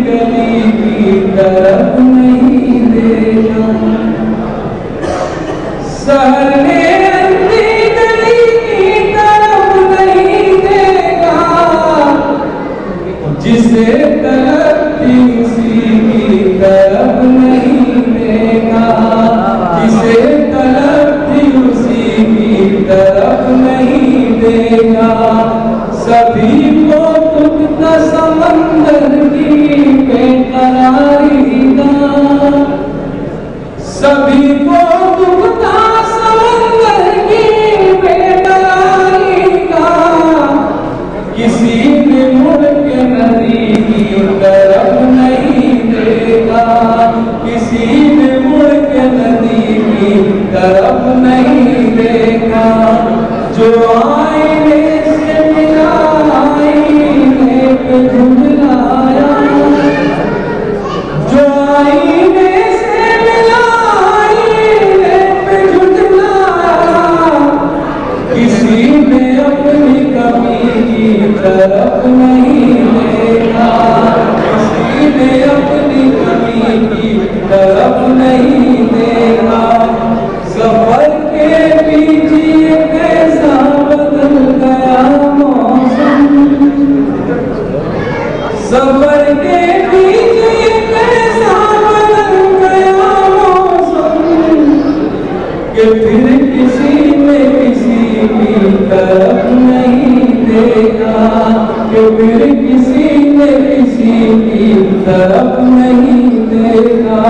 गली की तरफ नहीं देखा, शहर में अंधी गली की तरफ नहीं देखा, जिसे तरफ थी उसी की तरफ नहीं देखा, जिसे तरफ थी उसी की तरफ नहीं देखा। सभी को टूटता समंदर की बेकरारी का, सभी को टूटता समंदर की बेकरारी का, किसी ने मुड़ के नदी की तरफ नहीं देखा, किसी ने मुड़ के नदी की तरफ नहीं देखा। जो आईने से मिला आईने पे झुमलाया, जो आईने से मिला आईने पे झुमलाया, किसी ने अपनी कमी की तरफ नहीं देखा, किसी ने अपनी कमी की तरफ नहीं देखा। सफर के बीच कैसा बदल गया मौसम, सफर के बीच कैसा बदल गया मौसम, कि फिर किसी ने किसी की तरफ नहीं देखा, कि फिर किसी ने किसी की तरफ नहीं देखा।